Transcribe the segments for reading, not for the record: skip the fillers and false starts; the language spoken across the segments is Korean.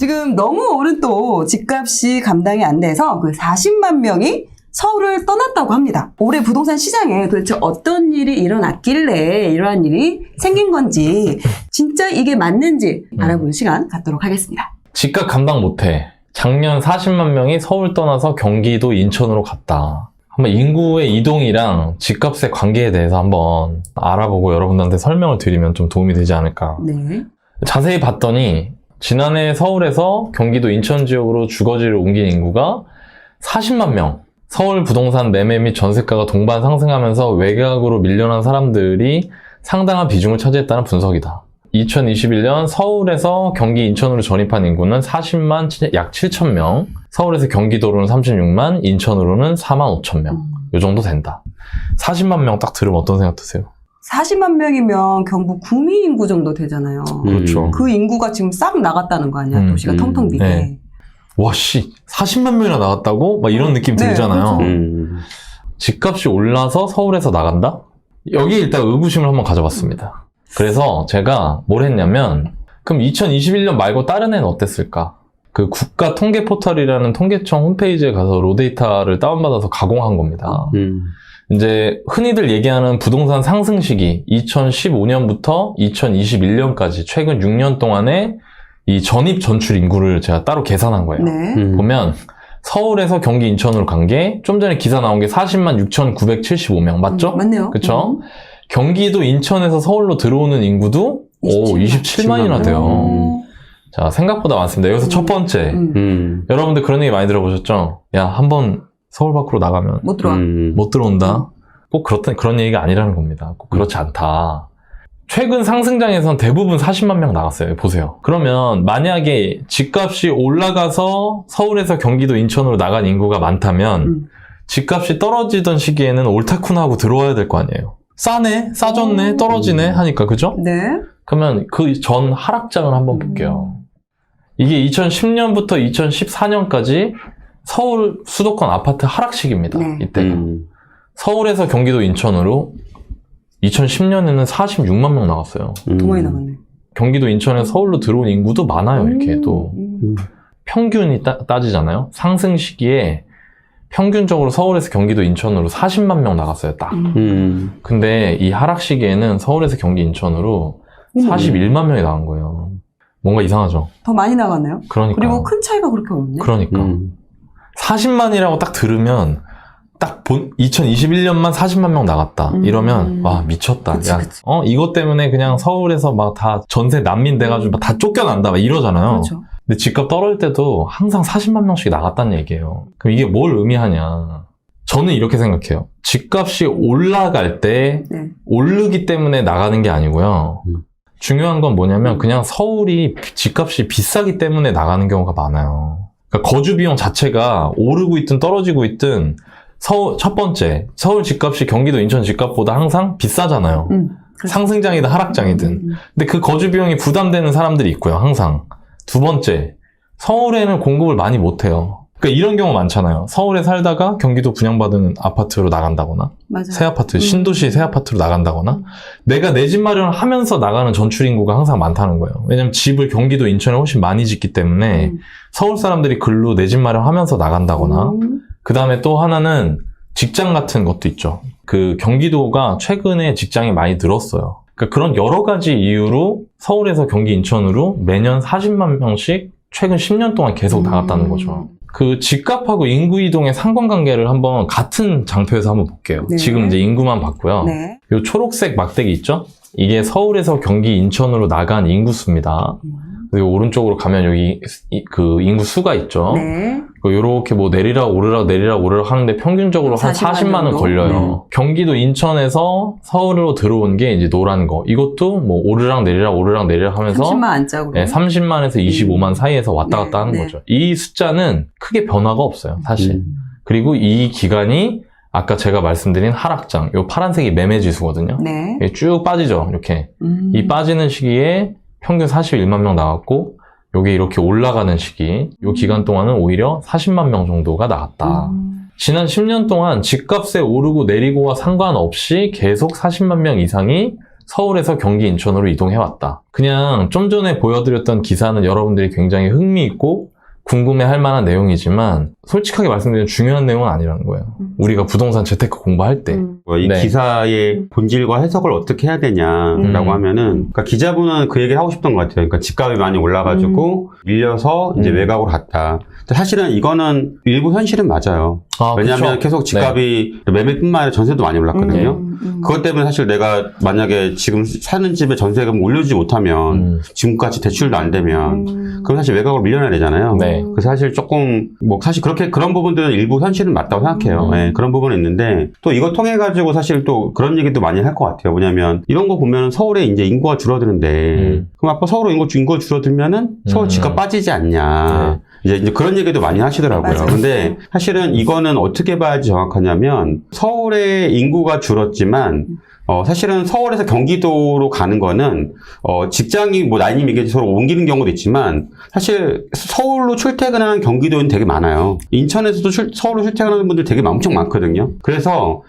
지금 너무 오른 또 집값이 감당이 안 돼서 그 40만 명이 서울을 떠났다고 합니다. 올해 부동산 시장에 도대체 어떤 일이 일어났길래 이러한 일이 생긴 건지 진짜 이게 맞는지 알아보는 시간 갖도록 하겠습니다. 집값 감당 못해. 작년 40만 명이 서울 떠나서 경기도 인천으로 갔다. 한번 인구의 이동이랑 집값의 관계에 대해서 한번 알아보고 여러분들한테 설명을 드리면 좀 도움이 되지 않을까. 네. 자세히 봤더니 지난해 서울에서 경기도 인천 지역으로 주거지를 옮긴 인구가 40만 명. 서울 부동산 매매 및 전세가가 동반 상승하면서 외곽으로 밀려난 사람들이 상당한 비중을 차지했다는 분석이다. 2021년 서울에서 경기 인천으로 전입한 인구는 40만 약 7천 명, 서울에서 경기도로는 36만, 인천으로는 4만 5천 명. 이 정도 된다. 40만 명 딱 들으면 어떤 생각 드세요? 40만 명이면 경북 구미 인구 정도 되잖아요. 그렇죠. 그 인구가 지금 싹 나갔다는 거 아니야? 도시가 텅텅 비게. 네. 와, 씨, 40만 명이나 나갔다고? 막 이런 느낌 네, 들잖아요. 그렇죠. 집값이 올라서 서울에서 나간다? 여기 일단 의구심을 한번 가져봤습니다. 그래서 제가 뭘 했냐면, 그럼 2021년 말고 다른 해는 어땠을까? 그 국가 통계 포털이라는 통계청 홈페이지에 가서 로데이터를 다운받아서 가공한 겁니다. 이제 흔히들 얘기하는 부동산 상승 시기 2015년부터 2021년까지 최근 6년 동안의 이 전입 전출 인구를 제가 따로 계산한 거예요. 네. 보면 서울에서 경기 인천으로 간 게 좀 전에 기사 나온 게 40만 6,975명 맞죠? 맞네요. 그쵸? 경기도 인천에서 서울로 들어오는 인구도 27만이나 돼요. 자, 생각보다 많습니다. 여기서 첫 번째, 여러분들 그런 얘기 많이 들어보셨죠? 야, 한번 서울 밖으로 나가면 못 들어와. 못 들어온다. 꼭 그런 얘기가 아니라는 겁니다. 꼭 그렇지 않다. 최근 상승장에선 대부분 40만 명 나갔어요. 보세요. 그러면 만약에 집값이 올라가서 서울에서 경기도 인천으로 나간 인구가 많다면 집값이 떨어지던 시기에는 옳다쿠나 하고 들어와야 될 거 아니에요. 싸네? 싸졌네? 떨어지네? 하니까 그죠? 네. 그러면 그 전 하락장을 한번 볼게요. 이게 2010년부터 2014년까지 서울 수도권 아파트 하락 시기입니다. 네. 이때가. 서울에서 경기도 인천으로 2010년에는 46만 명 나갔어요. 더 많이 나갔네. 경기도 인천에서 서울로 들어온 인구도 많아요. 이렇게 또 평균이 따지잖아요. 상승 시기에 평균적으로 서울에서 경기도 인천으로 40만 명 나갔어요. 딱. 근데 이 하락 시기에는 서울에서 경기 인천으로 41만 명이 나간 거예요. 뭔가 이상하죠? 더 많이 나갔네요. 그러니까. 그리고 큰 차이가 그렇게 없네. 그러니까. 40만이라고 딱 들으면 딱 2021년만 40만 명 나갔다. 이러면 와 미쳤다. 그치, 야, 그치. 이것 때문에 그냥 서울에서 막 다 전세 난민 돼가지고 막 다 쫓겨난다. 막 이러잖아요. 그렇죠. 근데 집값 떨어질 때도 항상 40만 명씩 나갔다는 얘기예요. 그럼 이게 뭘 의미하냐? 저는 이렇게 생각해요. 집값이 올라갈 때 네. 오르기 때문에 나가는 게 아니고요. 중요한 건 뭐냐면 그냥 서울이 집값이 비싸기 때문에 나가는 경우가 많아요. 그러니까 거주 비용 자체가 오르고 있든 떨어지고 있든 첫 번째, 서울 집값이 경기도 인천 집값보다 항상 비싸잖아요. 그렇죠. 상승장이든 하락장이든. 근데 그 거주 비용이 부담되는 사람들이 있고요, 항상. 두 번째, 서울에는 공급을 많이 못해요. 그러니까 이런 경우 많잖아요. 서울에 살다가 경기도 분양받은 아파트로 나간다거나, 맞아요. 새 아파트, 신도시 새 아파트로 나간다거나, 내가 내 집 마련을 하면서 나가는 전출 인구가 항상 많다는 거예요. 왜냐면 집을 경기도 인천에 훨씬 많이 짓기 때문에 서울 사람들이 글로 내 집 마련하면서 나간다거나, 그 다음에 또 하나는 직장 같은 것도 있죠. 그 경기도가 최근에 직장이 많이 늘었어요. 그러니까 그런 여러 가지 이유로 서울에서 경기 인천으로 매년 40만 명씩 최근 10년 동안 계속 나갔다는 거죠. 그 집값하고 인구 이동의 상관관계를 한번 같은 장표에서 한번 볼게요. 네. 지금 이제 인구만 봤고요. 네. 요 초록색 막대기 있죠? 이게 서울에서 경기 인천으로 나간 인구수입니다. 그리고 오른쪽으로 가면 여기 그 인구 수가 있죠. 네. 이렇게 뭐 내리락 오르락 하는데 평균적으로 한 40만 원 정도? 걸려요. 네. 경기도 인천에서 서울로 들어온 게 이제 노란 거. 이것도 뭐 오르락 내리락 하면서 30만 안짝으로. 네, 30만에서 25만 사이에서 왔다 갔다 하는 거죠. 이 숫자는 크게 변화가 없어요, 사실. 그리고 이 기간이 아까 제가 말씀드린 하락장, 요 파란색이 매매 지수거든요. 네. 쭉 빠지죠, 이렇게. 이 빠지는 시기에 평균 41만 명 나왔고, 요게 이렇게 올라가는 시기, 요 기간 동안은 오히려 40만 명 정도가 나왔다. 지난 10년 동안 집값에 오르고 내리고와 상관없이 계속 40만 명 이상이 서울에서 경기 인천으로 이동해왔다. 그냥 좀 전에 보여드렸던 기사는 여러분들이 굉장히 흥미있고 궁금해할 만한 내용이지만 솔직하게 말씀드리면 중요한 내용은 아니라는 거예요. 우리가 부동산 재테크 공부할 때. 이 네. 기사의 본질과 해석을 어떻게 해야 되냐라고 하면은, 그러니까 기자분은 그 얘기를 하고 싶던 것 같아요. 그러니까 집값이 많이 올라가지고 밀려서 이제 외곽으로 갔다. 근데 사실은 이거는 일부 현실은 맞아요. 아, 왜냐하면 그쵸? 계속 집값이 매매뿐만 아니라 전세도 많이 올랐거든요. 그것 때문에 사실 내가 만약에 지금 사는 집에 전세금 올려주지 못하면 지금까지 대출도 안 되면 그럼 사실 외곽으로 밀려나야 되잖아요. 네. 그래서 사실 조금 뭐 사실 그렇게 그런 부분들은 일부 현실은 맞다고 생각해요. 네, 그런 부분은 있는데 또 이거 통해 가지고 사실 또 그런 얘기도 많이 할 것 같아요. 뭐냐면 이런 거 보면 서울에 이제 인구가 줄어드는데 그럼 앞으로 서울 인구가 줄어들면은 서울 집값 빠지지 않냐. 이제 그런 얘기도 많이 하시더라고요. 맞아요. 근데 사실은 이거는 어떻게 봐야지 정확하냐면 서울의 인구가 줄었지만 사실은 서울에서 경기도로 가는 거는 직장이 뭐 나이님 얘기했듯이 서로 옮기는 경우도 있지만 사실 서울로 출퇴근하는 경기도는 되게 많아요. 인천에서도 서울로 출퇴근하는 분들 되게 엄청 많거든요. 그래서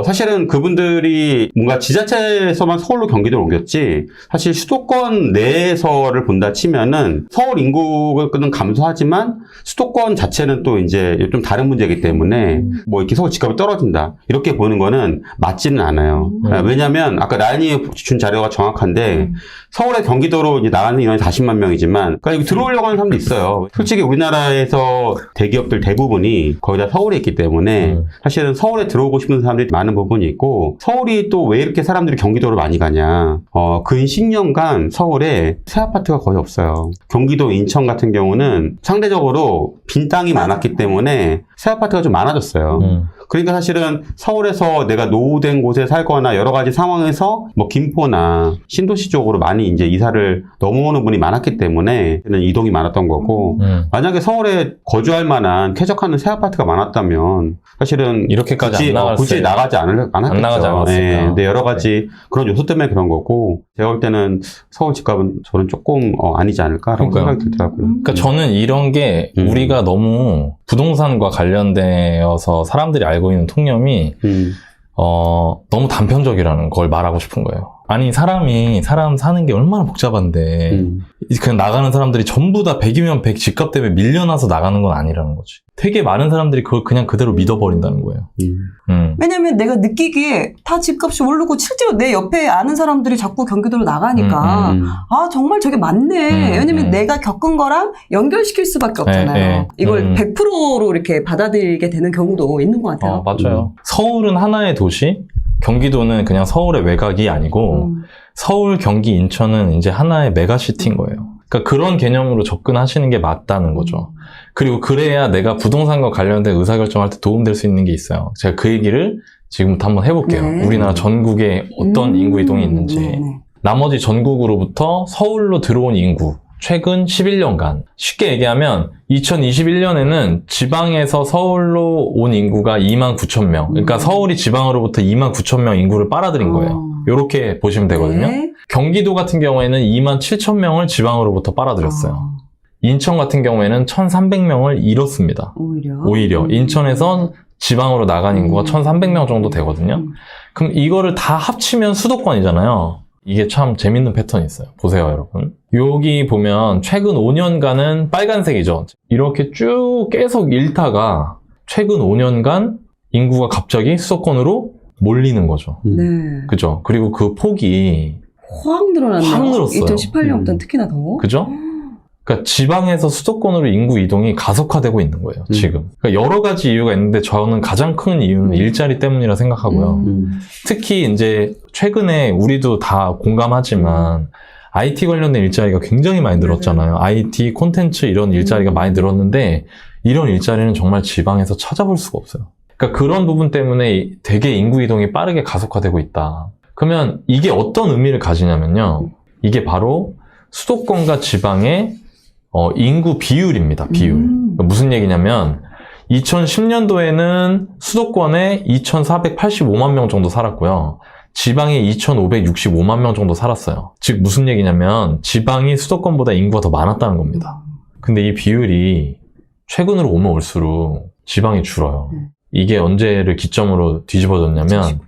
사실은 그분들이 뭔가 지자체에서만 서울로 경기도를 옮겼지 사실 수도권 내에서를 본다 치면은 서울 인구는 감소하지만 수도권 자체는 또 이제 좀 다른 문제이기 때문에 뭐 이렇게 서울 집값이 떨어진다 이렇게 보는 거는 맞지는 않아요. 왜냐면 아까 나연이 준 자료가 정확한데 서울의 경기도로 이제 나가는 인원이 40만 명이지만 그러니까 여기 들어오려고 하는 사람도 있어요. 솔직히 우리나라에서 대기업들 대부분이 거의 다 서울에 있기 때문에 사실은 서울에 들어오고 싶은 사람들이 많은 부분이 있고 서울이 또 왜 이렇게 사람들이 경기도로 많이 가냐 근 10년간 서울에 새 아파트가 거의 없어요. 경기도 인천 같은 경우는 상대적으로 빈 땅이 많았기 때문에 새 아파트가 좀 많아졌어요. 그러니까 사실은 서울에서 내가 노후된 곳에 살거나 여러 가지 상황에서 뭐 김포나 신도시 쪽으로 많이 이제 이사를 넘어오는 분이 많았기 때문에 이동이 많았던 거고 만약에 서울에 거주할 만한 쾌적한 새 아파트가 많았다면 사실은 이렇게까지 굳이 나가지 않았겠죠. 안 나가지 않았을까. 네, 근데 여러 가지 그런 요소 때문에 그런 거고 제가 볼 때는 서울 집값은 저는 조금 아니지 않을까라고 생각이 들더라고요. 그러니까 저는 이런 게 우리가 너무 부동산과 관련되어서 사람들이 알고 있는 통념이 너무 단편적이라는 걸 말하고 싶은 거예요. 아니 사람 사는 게 얼마나 복잡한데 그냥 나가는 사람들이 전부 다 100이면 100 집값 때문에 밀려나서 나가는 건 아니라는 거지. 되게 많은 사람들이 그걸 그냥 그대로 믿어버린다는 거예요. 왜냐면 내가 느끼기에 다 집값이 오르고 실제로 내 옆에 아는 사람들이 자꾸 경기도로 나가니까 아 정말 저게 맞네. 왜냐면 내가 겪은 거랑 연결시킬 수밖에 없잖아요. 이걸 100%로 이렇게 받아들이게 되는 경우도 있는 것 같아요. 맞아요. 서울은 하나의 도시, 경기도는 그냥 서울의 외곽이 아니고 서울, 경기, 인천은 이제 하나의 메가시티인 거예요. 그러니까 그런 개념으로 접근하시는 게 맞다는 거죠. 그리고 그래야 내가 부동산과 관련된 의사결정할 때 도움될 수 있는 게 있어요. 제가 그 얘기를 지금부터 한번 해볼게요. 네. 우리나라 전국에 어떤 인구 이동이 있는지. 나머지 전국으로부터 서울로 들어온 인구, 최근 11년간. 쉽게 얘기하면 2021년에는 지방에서 서울로 온 인구가 29,000명. 그러니까 서울이 지방으로부터 29,000명 인구를 빨아들인 거예요. 이렇게 보시면 되거든요. 네. 경기도 같은 경우에는 27,000명을 지방으로부터 빨아들였어요. 인천 같은 경우에는 1,300명을 잃었습니다. 오히려. 인천에서 지방으로 나간 인구가 1,300명 정도 되거든요. 그럼 이거를 다 합치면 수도권이잖아요. 이게 참 재밌는 패턴이 있어요. 보세요, 여러분. 여기 보면 최근 5년간은 빨간색이죠. 이렇게 쭉 계속 잃다가 최근 5년간 인구가 갑자기 수도권으로 몰리는 거죠. 네. 그죠? 그리고 그 폭이 확 늘어났네요. 확 늘었어요. 2018년부터는 특히나 더. 그죠? 그러니까 지방에서 수도권으로 인구 이동이 가속화되고 있는 거예요, 지금. 그러니까 여러 가지 이유가 있는데 저는 가장 큰 이유는 일자리 때문이라 생각하고요. 특히 이제 최근에 우리도 다 공감하지만 IT 관련된 일자리가 굉장히 많이 늘었잖아요. IT, 콘텐츠 이런 일자리가 많이 늘었는데 이런 일자리는 정말 지방에서 찾아볼 수가 없어요. 그러니까 그런 부분 때문에 되게 인구 이동이 빠르게 가속화되고 있다. 그러면 이게 어떤 의미를 가지냐면요. 이게 바로 수도권과 지방의 인구 비율입니다. 비율. 그러니까 무슨 얘기냐면 2010년도에는 수도권에 2,485만 명 정도 살았고요. 지방에 2,565만 명 정도 살았어요. 즉 무슨 얘기냐면 지방이 수도권보다 인구가 더 많았다는 겁니다. 근데 이 비율이 최근으로 오면 올수록 지방이 줄어요. 이게 언제를 기점으로 뒤집어졌냐면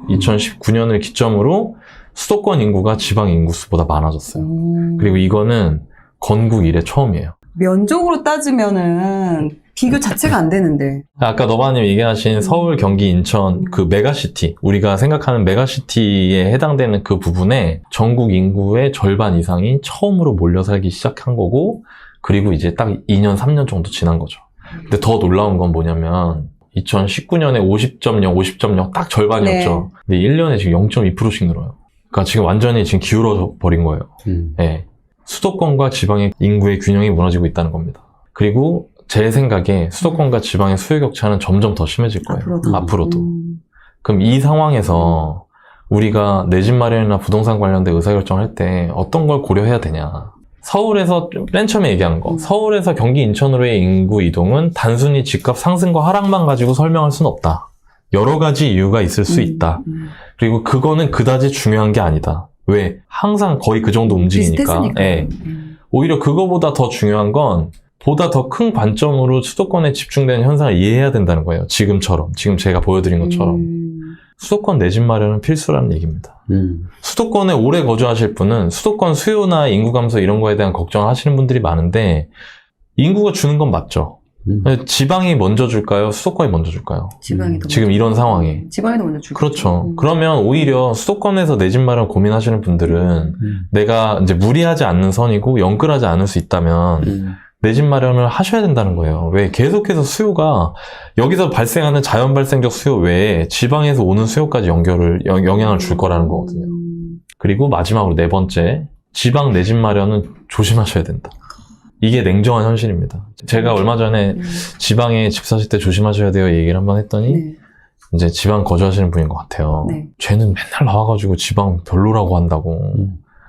2019년을 기점으로 수도권 인구가 지방 인구 수보다 많아졌어요. 그리고 이거는 건국 이래 처음이에요. 면적으로 따지면은 비교 자체가 안 되는데. 아까 너바님 얘기하신 서울, 경기, 인천 그 메가시티, 우리가 생각하는 메가시티에 해당되는 그 부분에 전국 인구의 절반 이상이 처음으로 몰려 살기 시작한 거고, 그리고 이제 딱 2년, 3년 정도 지난 거죠. 근데 더 놀라운 건 뭐냐면 2019년에 50.0 딱 절반이었죠. 근데 1년에 지금 0.2%씩 늘어요. 그러니까 지금 완전히 지금 기울어 버린 거예요. 네. 수도권과 지방의 인구의 균형이 무너지고 있다는 겁니다. 그리고 제 생각에 수도권과 지방의 수요 격차는 점점 더 심해질 거예요. 앞으로도. 그럼 이 상황에서 우리가 내 집 마련이나 부동산 관련된 의사결정할 때 어떤 걸 고려해야 되냐. 서울에서 맨 처음에 얘기한 거, 서울에서 경기 인천으로의 인구 이동은 단순히 집값 상승과 하락만 가지고 설명할 수는 없다. 여러 가지 이유가 있을 수 있다. 그리고 그거는 그다지 중요한 게 아니다. 왜? 항상 거의 그 정도 움직이니까. 예. 오히려 그거보다 더 중요한 건 보다 더 큰 관점으로 수도권에 집중되는 현상을 이해해야 된다는 거예요. 지금처럼. 지금 제가 보여드린 것처럼. 수도권 내 집 마련은 필수라는 얘기입니다. 수도권에 오래 거주하실 분은 수도권 수요나 인구 감소 이런 거에 대한 걱정을 하시는 분들이 많은데 인구가 주는 건 맞죠. 지방이 먼저 줄까요? 수도권이 먼저 줄까요? 지방이 더 지금 이런 상황에. 지방이 더 먼저 줄까요? 그렇죠. 그러면 오히려 수도권에서 내 집 마련 고민하시는 분들은 내가 이제 무리하지 않는 선이고 연끌하지 않을 수 있다면 내 집 마련을 하셔야 된다는 거예요. 왜? 계속해서 수요가 여기서 발생하는 자연 발생적 수요 외에 지방에서 오는 수요까지 영향을 줄 거라는 거거든요. 그리고 마지막으로 네 번째, 지방 내 집 마련은 조심하셔야 된다. 이게 냉정한 현실입니다. 제가 얼마 전에 지방에 집 사실 때 조심하셔야 돼요 얘기를 한번 했더니 이제 지방 거주하시는 분인 것 같아요. 쟤는 맨날 나와가지고 지방 별로라고 한다고.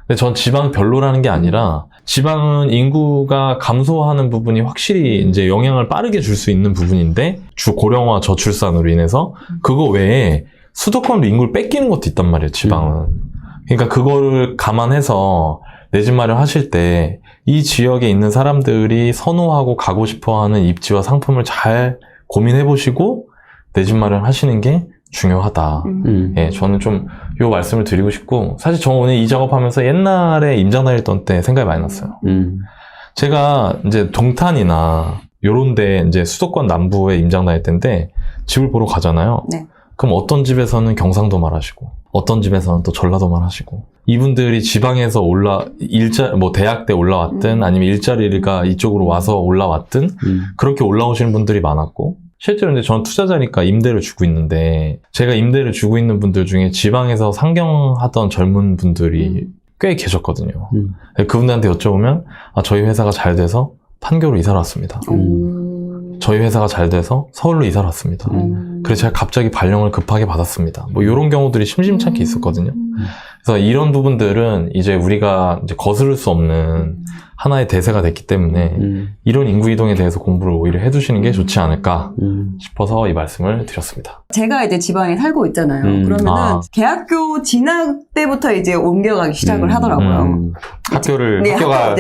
근데 전 지방 별로라는 게 아니라 지방은 인구가 감소하는 부분이 확실히 이제 영향을 빠르게 줄 수 있는 부분인데 고령화 저출산으로 인해서 그거 외에 수도권으로 인구를 뺏기는 것도 있단 말이에요, 지방은. 그러니까 그거를 감안해서 내 집 마련 하실 때 이 지역에 있는 사람들이 선호하고 가고 싶어하는 입지와 상품을 잘 고민해 보시고 내 집 마련 하시는 게 중요하다. 예, 저는 좀 요 말씀을 드리고 싶고, 사실 저 오늘 이 작업하면서 옛날에 임장 다녔던 때 생각이 많이 났어요. 제가 이제 동탄이나 요런 데 이제 수도권 남부에 임장 다닐 때인데 집을 보러 가잖아요. 그럼 어떤 집에서는 경상도말 하시고 어떤 집에서는 또 전라도말 하시고, 이분들이 지방에서 뭐 대학 때 올라왔든 아니면 일자리가 이쪽으로 와서 올라왔든 그렇게 올라오시는 분들이 많았고, 실제로 이제 저는 투자자니까 임대를 주고 있는데 제가 임대를 주고 있는 분들 중에 지방에서 상경하던 젊은 분들이 꽤 계셨거든요. 그분들한테 여쭤보면 저희 회사가 잘 돼서 판교로 이사를 왔습니다. 저희 회사가 잘 돼서 서울로 이사를 왔습니다. 그래서 제가 갑자기 발령을 급하게 받았습니다. 뭐 이런 경우들이 심심찮게 있었거든요. 그래서 이런 부분들은 이제 우리가 이제 거스를 수 없는 하나의 대세가 됐기 때문에 이런 인구 이동에 대해서 공부를 오히려 해두시는 게 좋지 않을까 싶어서 이 말씀을 드렸습니다. 제가 이제 지방에 살고 있잖아요. 그러면은 대학교 진학 때부터 이제 옮겨가기 시작을 하더라고요. 학교가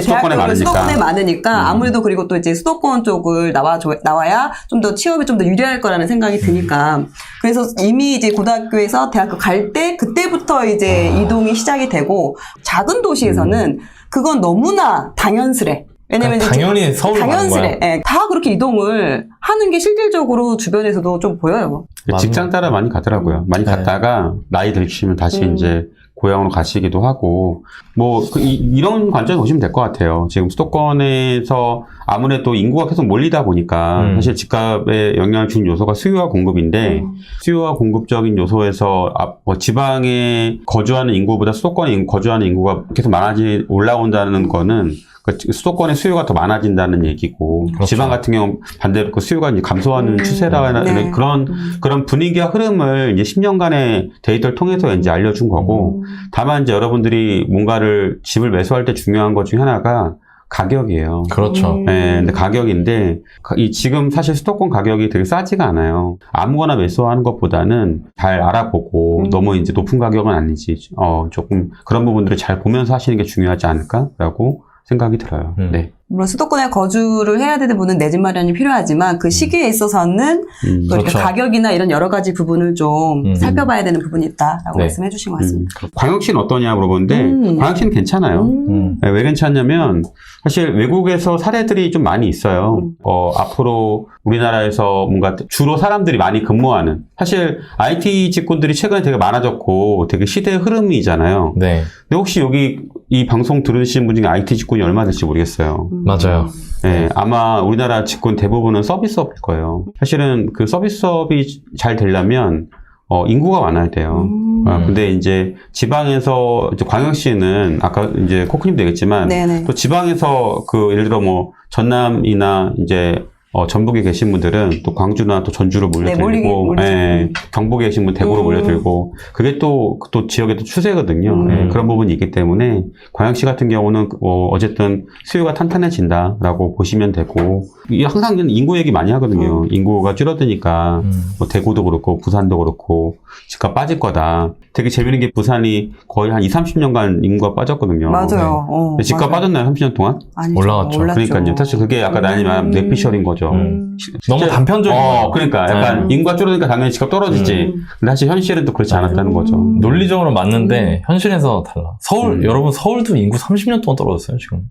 수도권에 많으니까. 아무래도 그리고 또 이제 수도권 쪽을 나와야 좀 더 취업이 좀 더 유리할 거라는 생각이 드니까. 그래서 이미 이제 고등학교에서 대학교 갈 때 그때부터 이제 이동이 시작이 되고, 작은 도시에서는 그건 너무나 당연스레. 왜냐면 당연히 서울로 가는 거야. 예, 다 그렇게 이동을 하는 게 실질적으로 주변에서도 좀 보여요. 직장 따라 많이 가더라고요. 많이 갔다가 나이 들시면 다시 이제 고향으로 가시기도 하고, 뭐 이런 관점에 보시면 될 것 같아요. 지금 수도권에서 아무래도 인구가 계속 몰리다 보니까 사실 집값에 영향을 주는 요소가 수요와 공급인데, 수요와 공급적인 요소에서 지방에 거주하는 인구보다 수도권에 거주하는 인구가 계속 올라온다는 거는 수도권의 수요가 더 많아진다는 얘기고, 그렇죠. 지방 같은 경우 반대로 그 수요가 이제 감소하는 추세라는 그런 분위기와 흐름을 이제 10년간의 데이터를 통해서 이제 알려준 거고, 다만 이제 여러분들이 뭔가를 집을 매수할 때 중요한 것 중에 하나가 가격이에요. 그렇죠. 네, 근데 가격인데 지금 사실 수도권 가격이 되게 싸지가 않아요. 아무거나 매수하는 것보다는 잘 알아보고 너무 이제 높은 가격은 아니지. 조금 그런 부분들을 잘 보면서 하시는 게 중요하지 않을까라고 생각이 들어요. 네. 물론 수도권에 거주를 해야 되는 분은 내 집 마련이 필요하지만 그 시기에 있어서는 또 이렇게 그렇죠. 가격이나 이런 여러 가지 부분을 좀 살펴봐야 되는 부분이 있다라고 네. 말씀해 주신 것 같습니다. 광역시는 어떠냐 물어보는데 광역시는 괜찮아요. 네, 왜 괜찮냐면 사실 외국에서 사례들이 좀 많이 있어요. 앞으로 우리나라에서 뭔가 주로 사람들이 많이 근무하는 사실 IT 직군들이 최근에 되게 많아졌고 되게 시대의 흐름이잖아요. 네. 근데 혹시 여기 이 방송 들으시는 분 중에 IT 직군이 얼마 될지 모르겠어요. 맞아요. 네, 아마 우리나라 직군 대부분은 서비스업일 거예요. 사실은 그 서비스업이 잘 되려면 인구가 많아야 돼요. 근데 이제 지방에서 이제 광역시는 아까 이제 코크님도 얘기했지만 네네. 또 지방에서 그 예를 들어 뭐 전남이나 이제 전북에 계신 분들은 또 광주나 또 전주로 몰려들고, 몰리죠. 경북에 계신 분 대구로 몰려들고, 그게 또 지역의 또 추세거든요. 그런 부분이 있기 때문에, 광역시 같은 경우는, 어쨌든 수요가 탄탄해진다라고 보시면 되고, 이게 항상 인구 얘기 많이 하거든요. 인구가 줄어드니까, 뭐 대구도 그렇고, 부산도 그렇고, 집값 빠질 거다. 되게 재밌는 게 부산이 거의 한 20-30년간 인구가 빠졌거든요. 맞아요. 근데 집값 맞아요. 빠졌나요? 30년 동안? 아니죠. 올라갔죠. 올랐죠. 그러니까요. 사실 그게 아까 나님 말한 뇌피셜인 거죠. 너무 단편적인 거예요. 그러니까 약간 인구가 줄어드니까 당연히 집값 떨어지지. 근데 사실 현실은 또 그렇지 않았다는 거죠. 논리적으로 맞는데 현실에서 달라. 서울 여러분 서울도 인구 30년 동안 떨어졌어요 지금.